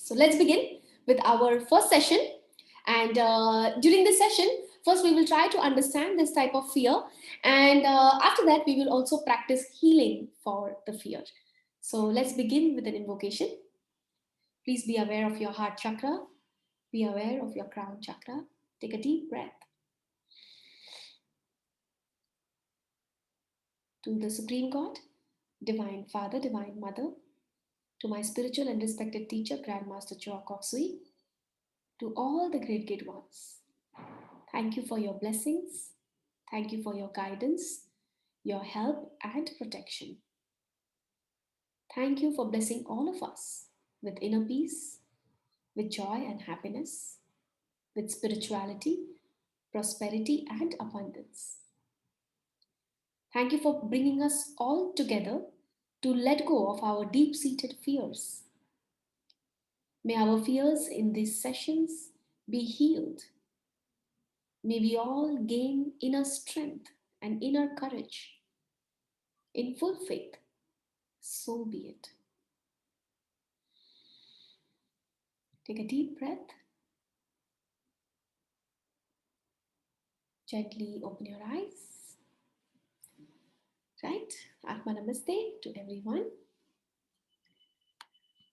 So let's begin with our first session. And during this session, first we will try to understand this type of fear. And after that, we will also practice healing for the fear. So let's begin with an invocation. Please be aware of your heart chakra. Be aware of your crown chakra. Take a deep breath. To the Supreme God, Divine Father, Divine Mother, to my spiritual and respected teacher, Grandmaster Choa Koksui, to all the great ones. Thank you for your blessings. Thank you for your guidance, your help, and protection. Thank you for blessing all of us with inner peace, with joy and happiness, with spirituality, prosperity, and abundance. Thank you for bringing us all together to let go of our deep seated fears. May our fears in these sessions be healed. May we all gain inner strength and inner courage. In full faith, so be it. Take a deep breath. Gently open your eyes. Right? Atma Namaste to everyone.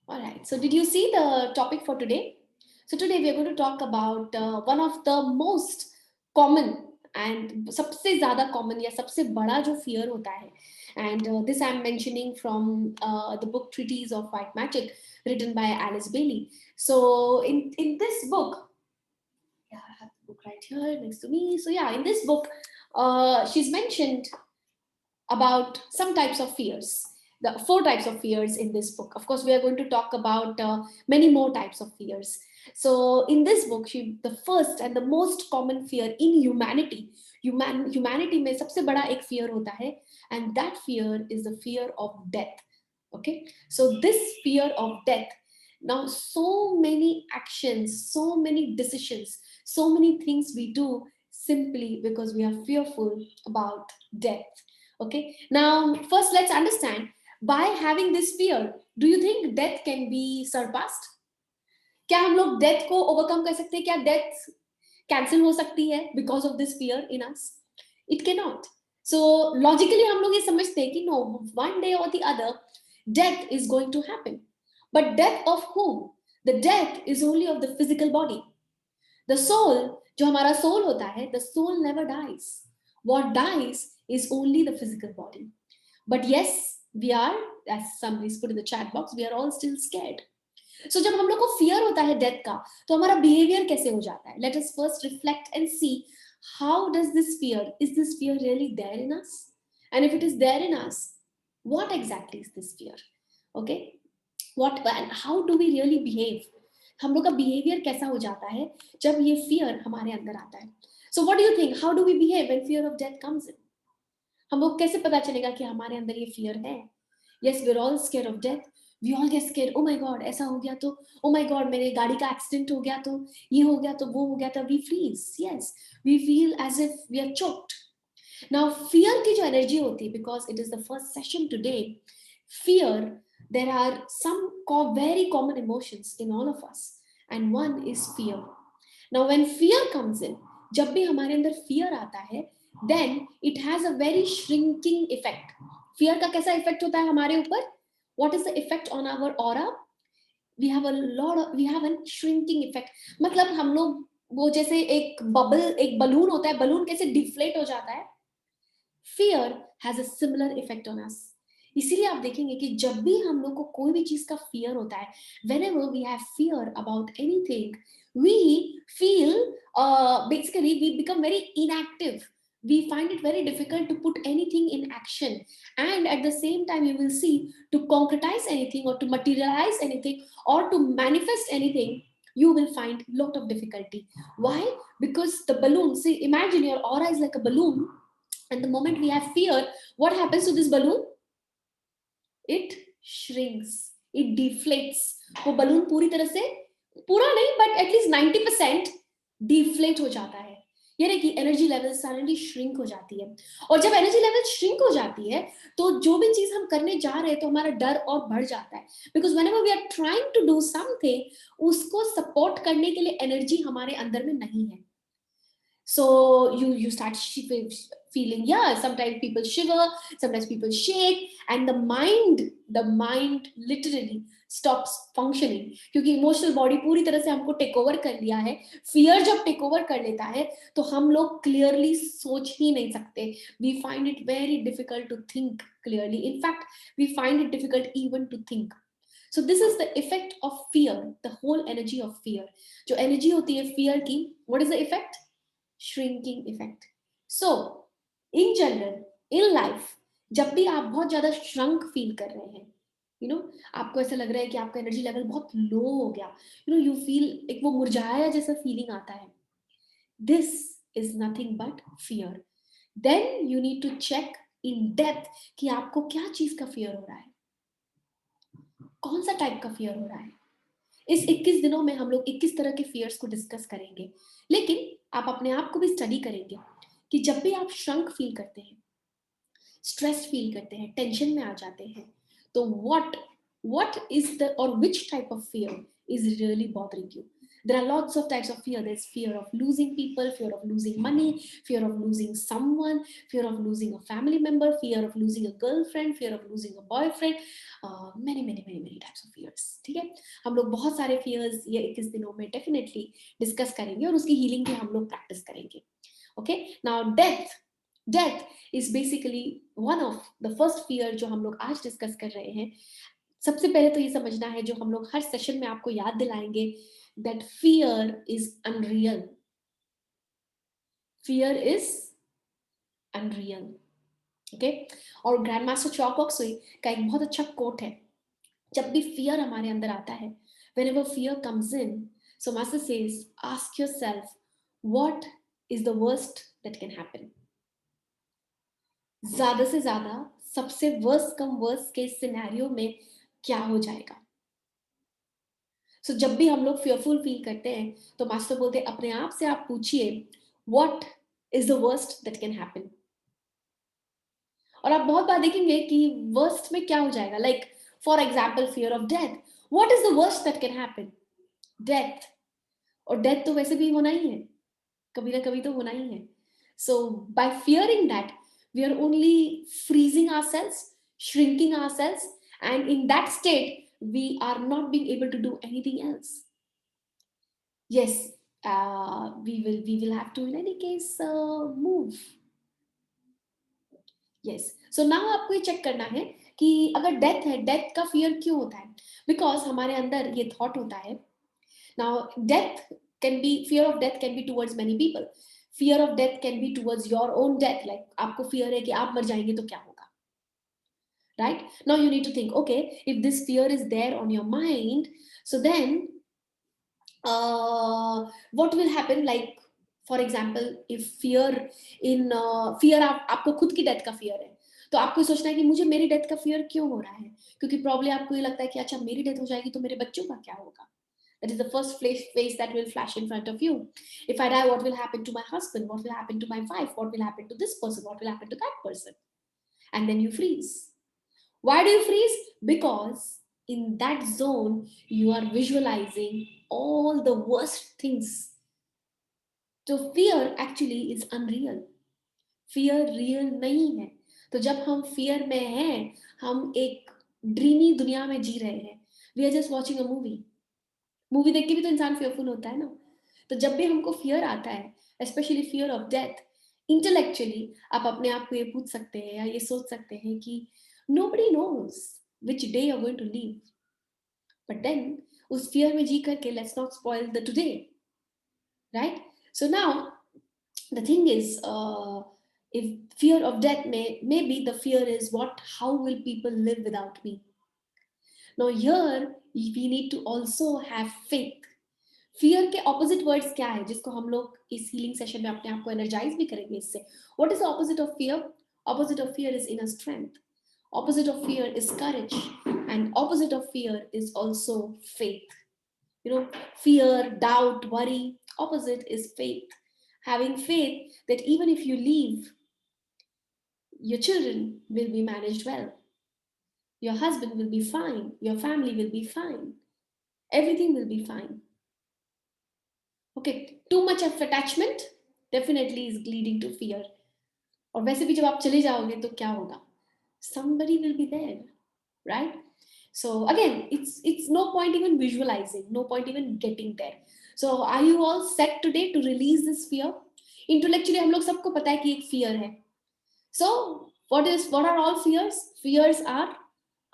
All right. So, did you see the topic for today? So, today we are going to talk about one of the most common and सबसे ज़्यादा common या सबसे बड़ा जो fear होता है. And this I am mentioning from the book Treatise of White Magic, written by Alice Bailey. So, in this book, yeah, I have the book right here next to me. So, yeah, in this book, she's mentioned about some types of fears, the 4 types of fears in this book. Of course, we are going to talk about many more types of fears. So in this book, the first and the most common fear in humanity में सबसे बड़ा एक fear होता है, and that fear is the fear of death. Okay, so this fear of death, now so many actions, so many decisions, so many things we do simply because we are fearful about death. Okay, now first let's understand, by having this fear, do you think death can be surpassed? क्या हम लोग death को overcome कर सकते हैं? क्या death cancel हो सकती है because of this fear in us? It can not. So logically हम लोग ये समझते हैं कि नो, वन डे और the other death is going to happen. But death of whom? The death is only of the physical body. The soul, जो हमारा soul होता है, the soul never dies. What dies is only the physical body. But yes, we are, as somebody's put in the chat box, we are all still scared. So जब हम लोग को fear होता है death का, तो हमारा behavior कैसे हो जाता है? Let us first reflect and see, how does this fear, is this fear really there in us? And if it is there in us, what exactly is this fear? Okay, what and how do we really behave? हम लोग का behavior कैसा हो जाता है जब ये fear हमारे अंदर आता है? So what do you think? How do we behave when fear of death comes in? हम लोग कैसे पता चलेगा कि हमारे अंदर ये fear है? Yes, we're all scared of death. We all get scared. Oh my God, ऐसा हो गया तो, oh my God, मेरे गाड़ी का accident हो गया तो, ये हो गया तो, वो हो गया तो, we freeze. Yes, we feel as if we are choked. Now, fear की जो energy होती है, because it is the first session today, fear, there are some very common emotions in all of us, and one is fear. Now, when fear comes in, जब भी हमारे अंदर fear आता है, then it has a very shrinking effect. Fear का कैसा effect होता है हमारे ऊपर? What is the effect on our aura? We have a shrinking effect. मतलब हम लोग वो जैसे एक बबल, एक बलून होता है, बलून कैसे डिफ्लेट हो जाता है, fear has a similar effect on us. इसीलिए आप देखेंगे कि जब भी हम लोग को कोई भी चीज का fear होता है, whenever we have fear about anything, we feel basically we become very inactive. We find it very difficult to put anything in action, and at the same time you will see, to concretize anything or to materialize anything or to manifest anything, you will find lot of difficulty. Why? Because the balloon, see, imagine your aura is like a balloon, and the moment we have fear, what happens to this balloon? It shrinks, it deflates. वो balloon पूरी तरह से, पूरा नहीं, but at least 90% deflate हो जाता है. ये रही कि एनर्जी लेवल सडनली श्रिंक हो जाती है। और जब एनर्जी लेवल श्रिंक हो जाती है तो जो भी चीज हम करने जा रहे हैं तो हमारा डर और बढ़ जाता है, because whenever we are trying to do something उसको सपोर्ट करने के लिए एनर्जी हमारे अंदर में नहीं है। So you start feeling, yeah, sometimes people shiver, sometimes people shake, and the mind literally stops functioning, क्योंकि इमोशनल बॉडी पूरी तरह से हमको टेक ओवर कर लिया है। फियर जब टेक ओवर कर लेता है तो हम लोग क्लियरली सोच ही नहीं सकते। We find it very difficult to think clearly, in fact we find it difficult even to think. So this is the effect of fear, the whole energy of fear. जो एनर्जी होती है फियर की, what is the effect? shrinking effect. So in general, in life, जब भी आप बहुत ज्यादा shrunk feel कर रहे हैं, यू नो, आपको ऐसा लग रहा है कि आपका एनर्जी लेवल बहुत लो हो गया, यू नो, यू फील एक वो मुरझाया जैसा फीलिंग आता है, this is nothing but fear. Then you need to check in depth कि आपको क्या चीज का फियर हो रहा है, कौन सा टाइप का फियर हो रहा है। इस 21 दिनों में हम लोग 21 तरह के फियर्स को डिस्कस करेंगे, लेकिन आप अपने आप को भी स्टडी करेंगे कि जब भी आप श्रंक फील करते हैं, स्ट्रेस फील करते हैं, टेंशन में आ जाते हैं, तो what is the or which type of fear is really bothering you? There are lots of types of fear. There's fear of losing people, fear of losing money, fear of losing someone, fear of losing a family member, fear of losing a girlfriend, fear of losing a boyfriend, many types of fears. ठीक है, हम लोग बहुत सारे fears ये 21 दिनों में definitely discuss करेंगे और उसकी healing की हम लोग practice करेंगे। Okay, now death is basically one of the first fear जो हम लोग आज डिस्कस कर रहे हैं। सबसे पहले तो ये समझना है, जो हम लोग हर सेशन में आपको याद दिलाएंगे, that fear is unreal. Fear is unreal. Okay? और ग्रैंड मास्टर चॉकॉक सुई का एक बहुत अच्छा कोट है, जब भी फियर हमारे अंदर आता है, whenever fear comes in, so master says, ask yourself, what is the worst that can happen? ज्यादा से ज्यादा सबसे वर्स्ट कम वर्स्ट के सिनेरियो में क्या हो जाएगा। जब भी हम लोग फियरफुल फील करते हैं तो मास्टर बोलते हैं अपने आप से आप पूछिए, what is the worst that can happen. और आप बहुत बार देखेंगे कि वर्स्ट में क्या हो जाएगा, like for example fear of death, what is the worst that can happen? Death. और डेथ तो वैसे भी होना ही है, कभी ना कभी तो होना ही है। So by fearing that we are only freezing ourselves, shrinking ourselves, and in that state we are not being able to do anything else. Yes, we will have to in any case move. Yes, so now आपको ये check करना है कि अगर death है, death का fear क्यों होता है? बिकॉज हमारे अंदर ये थॉट होता है। Now, death can be, fear of death can be towards many people. Fear of death can be towards your own death. Like आपको fear है कि आप मर जाएंगे तो क्या होगा, right? Now you need to think, okay, if this fear is there on your mind, so then what will happen? Like for example, if fear in fear आपको खुद की डेथ का fear है, तो आपको सोचना है कि मुझे मेरी डेथ का fear क्यों हो रहा है, क्योंकि प्रॉब्लम आपको ये लगता है कि अच्छा मेरी डेथ हो जाएगी तो मेरे बच्चों का क्या होगा। That is the first face that will flash in front of you. If I die, what will happen to my husband? What will happen to my wife? What will happen to this person? What will happen to that person? And then you freeze. Why do you freeze? Because in that zone, you are visualizing all the worst things. So fear actually is unreal. Fear real नहीं है। तो जब हम fear में हैं, हम एक dreamy दुनिया में जी रहे हैं। We are just watching a movie. Movie देख के भी तो इंसान fearful होता है ना। तो जब भी हमको fear आता है, especially fear of death, intellectually आप अपने आप को ये पूछ सकते हैं या ये सोच सकते हैं कि nobody knows which day you're going to leave. But then उस fear में जी करके let's not spoil the today, right? So now the thing is, if fear of death maybe the fear is what, how will people live without me? Now here we need to also have faith. Fear के opposite words क्या है जिसको हम लोग इस healing session में अपने आप को एनर्जाइज भी करेंगे इससे। What is the opposite of fear? Opposite of fear is inner strength, opposite of fear is courage, and opposite of fear is also faith. You know, fear, doubt, worry, opposite is faith. Having faith that even if you leave, your children will be managed well, your husband will be fine, your family will be fine, everything will be fine. Okay, too much of attachment definitely is leading to fear. और वैसे भी जब आप चले जाओगे तो क्या होगा? Somebody will be there, right? So again, it's no point even visualizing, no point even getting there. So are you all set today to release this fear? Intellectually हम लोग सबको पता है कि एक fear है. So what are all fears? Fears are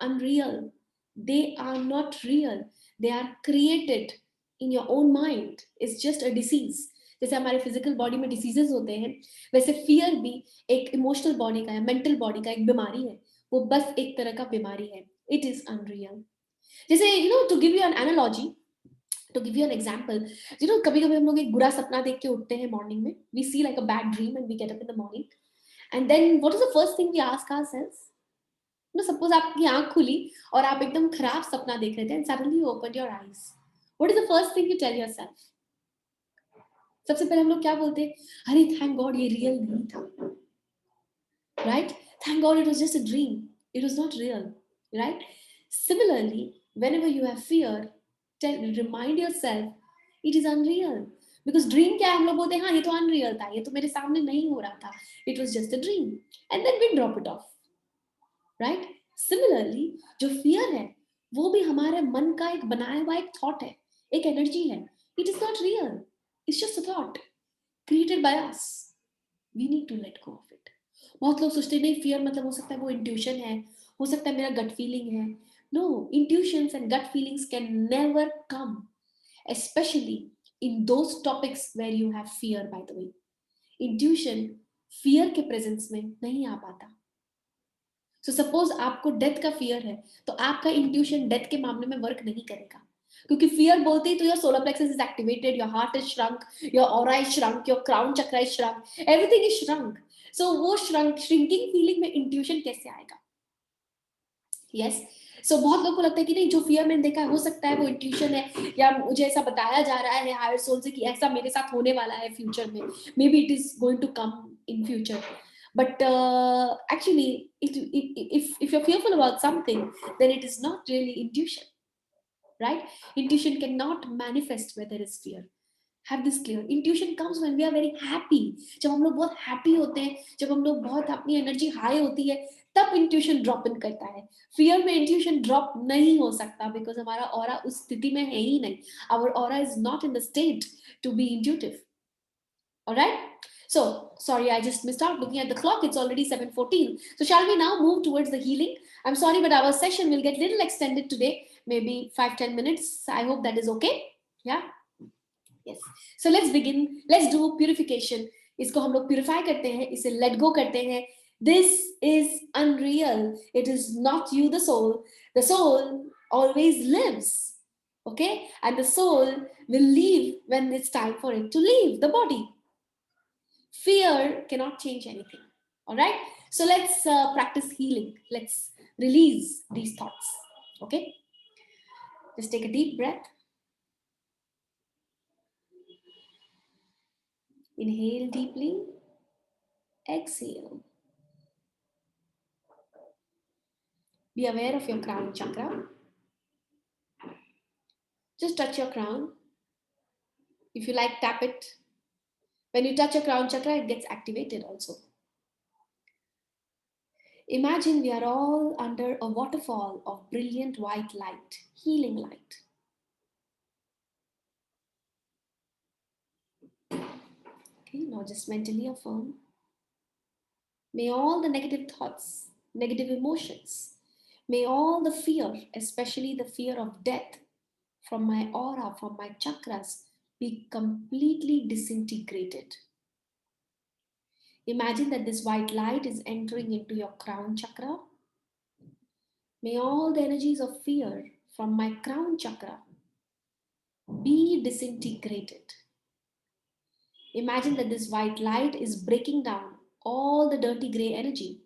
unreal. They are not real. They are created in your own mind. It's just a disease. जैसे हमारे फिजिकल बॉडी में डिसीजेस होते हैं, वैसे फियर भी एक इमोशनल बॉडी का या मेंटल बॉडी का एक बीमारी है. वो बस एक तरह का बीमारी है. It is unreal. जैसे to give you an analogy, to give you an example, कभी कभी हम लोग एक बुरा सपना देख के उठते हैं मॉर्निंग में. We see like a bad dream and we get up in the morning, and then what is the first thing we ask ourselves? Suppose आपकी आंख खुली और आप एकदम खराब सपना देख रहे थे, and suddenly you open your eyes. What is the first thing you tell yourself? सबसे पहले हम लोग क्या बोलते हैं? अरे थैंक गॉड ये रियल नहीं था, right? Thank God it was just a dream. It was not real, right? Similarly, whenever you have fear, remind yourself it is unreal. Because dream क्या है, हम लोग बोलते हैं हाँ ये तो unreal था, ये तो मेरे सामने नहीं हो रहा था, it was just a dream, and then we drop it off, right? Similarly, जो fear है वो भी हमारे मन का एक बनाया हुआ एक thought है, एक energy है. It is not real. It's just a thought created by us. We need to let go of it. बहुत लोग सोचते नहीं फियर मतलब हो सकता है वो इंट्यूशन है, हो सकता है मेरा गट फीलिंग है. No, intuitions and gut feelings can never come, especially in those topics where you have fear. By the way, intuition fear के प्रेजेंस में नहीं आ पाता. सो सपोज आपको डेथ का फियर है, तो आपका इंट्यूशन डेथ के मामले में वर्क नहीं करेगा, क्योंकि फियर बोलते ही तो your solar plexus is activated, your heart is shrunk, your aura is shrunk, your crown chakra is shrunk, everything is shrunk. So वो श्रिंकिंग फीलिंग में इंट्यूशन कैसे आएगा? यस. सो बहुत लोगों को लगता है कि नहीं, जो फियर मैंने देखा है हो सकता है वो इंट्यूशन है, या मुझे ऐसा बताया जा रहा है हायर सोल से कि ऐसा मेरे साथ होने वाला है फ्यूचर में, maybe it is going to come in future. But actually, if you're fearful about something, then it is not really intuition, right? Intuition cannot manifest where there is fear. Have this clear. Intuition comes when we are very happy. जब हम लोग बहुत happy होते हैं, जब हम लोग बहुत अपनी एनर्जी हाई होती है, तब इंट्यूशन ड्रॉप इन करता है. फियर में इंट्यूशन ड्रॉप नहीं हो सकता, बिकॉज हमारा ऑरा उस स्थिति में है ही नहीं. Our aura is not in the state to be intuitive. Alright? So, sorry, I just missed out. Looking at the clock, it's already 7:14. So, shall we now move towards the healing? I'm sorry, but our session will get little extended today, maybe 5-10 minutes. I hope that is okay. Yeah? Yes. So, let's begin. Let's do purification. इसको हम लोग purify करते हैं, इसे let go करते हैं. This is unreal. It is not you, the soul. The soul always lives. Okay? And the soul will leave when it's time for it to leave the body. Fear cannot change anything. All right. So let's practice healing. Let's release these thoughts. Okay. Just take a deep breath. Inhale deeply. Exhale. Be aware of your crown chakra. Just touch your crown. If you like, tap it. When you touch your crown chakra, it gets activated also. Imagine we are all under a waterfall of brilliant white light, healing light. Okay, now just mentally affirm. May all the negative thoughts, negative emotions, may all the fear, especially the fear of death, from my aura, from my chakras, be completely disintegrated. Imagine that this white light is entering into your crown chakra. May all the energies of fear from my crown chakra be disintegrated. Imagine that this white light is breaking down all the dirty gray energy,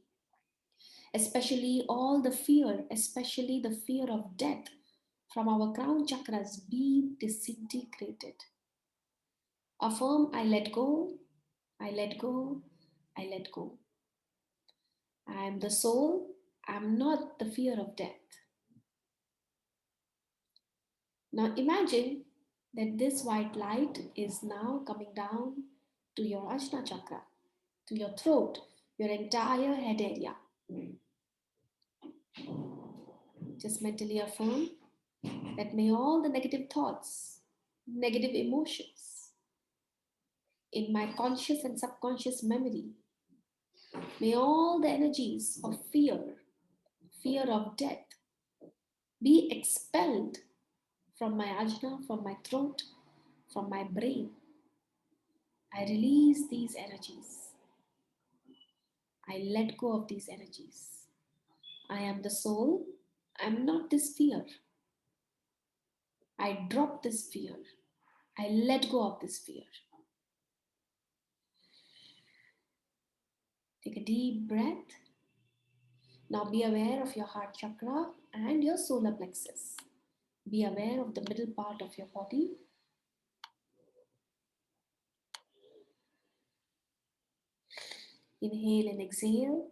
especially all the fear, especially the fear of death from our crown chakras, be disintegrated. Affirm, I let go, I let go. I let go. I am the soul. I'm not the fear of death. Now imagine that this white light is now coming down to your Ajna chakra, to your throat, your entire head area. Just mentally affirm that may all the negative thoughts, negative emotions in my conscious and subconscious memory, may all the energies of fear, fear of death, be expelled from my ajna, from my throat, from my brain. I release these energies. I let go of these energies. I am the soul. I'm not this fear. I drop this fear. I let go of this fear. Take a deep breath. Now be aware of your heart chakra and your solar plexus. Be aware of the middle part of your body. Inhale and exhale.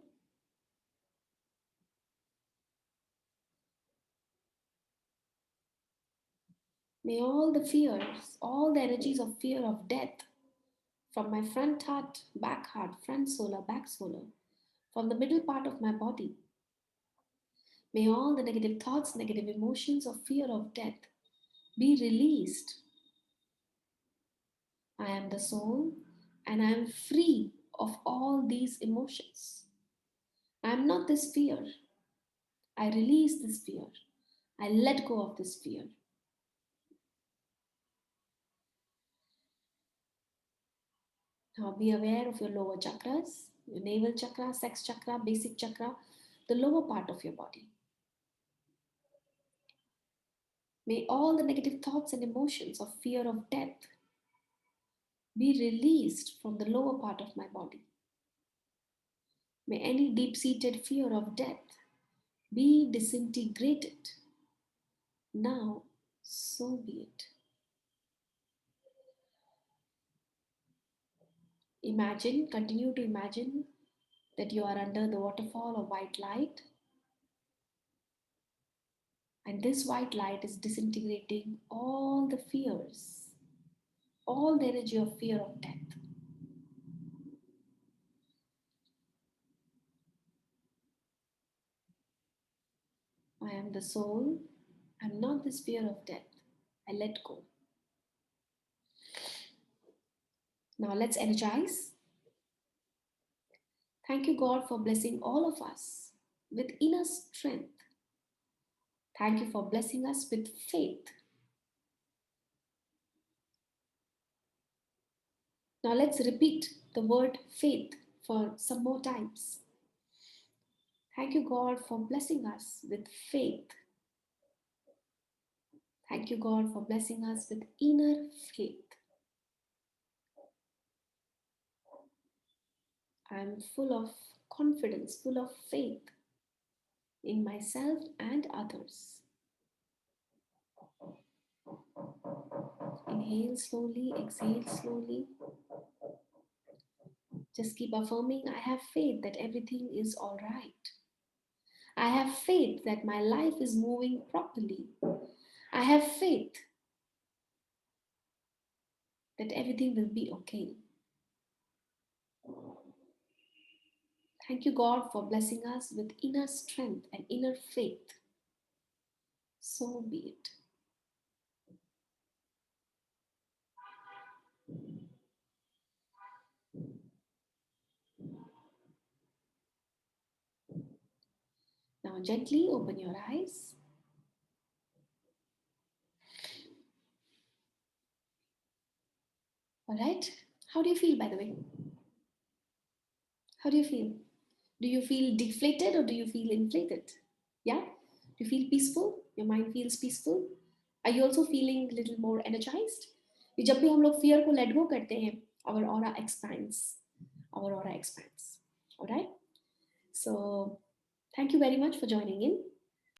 May all the fears, all the energies of fear of death from my front heart, front solar, back solar, from the middle part of my body, may all the negative thoughts, negative emotions of fear of death be released. I am the soul and I am free of all these emotions. I am not this fear. I release this fear. I let go of this fear. Now be aware of your lower chakras, your navel chakra, sex chakra, basic chakra, the lower part of your body. May all the negative thoughts and emotions of fear of death be released from the lower part of my body. May any deep seated fear of death be disintegrated. Now, so be it. Imagine, continue to imagine that you are under the waterfall of white light, and this white light is disintegrating all the fears, all the energy of fear of death. I am the soul. I'm not this fear of death. I let go. Now let's energize. Thank you, God, for blessing all of us with inner strength. Thank you for blessing us with faith. Now let's repeat the word faith for some more times. Thank you, God, for blessing us with faith. Thank you, God, for blessing us with inner faith. I'm full of confidence, full of faith in myself and others. Inhale slowly, exhale slowly. Just keep affirming, I have faith that everything is all right. I have faith that my life is moving properly. I have faith that everything will be okay. Thank you, God, for blessing us with inner strength and inner faith. So be it. Now, gently open your eyes. All right. How do you feel, by the way? How do you feel? Do you feel deflated or do you feel inflated? Yeah? Do you feel peaceful? Your mind feels peaceful? Are you also feeling a little more energized? कि जब भी हम लोग fear को let go करते हैं, our aura expands. Our aura expands. All right? So, thank you very much for joining in.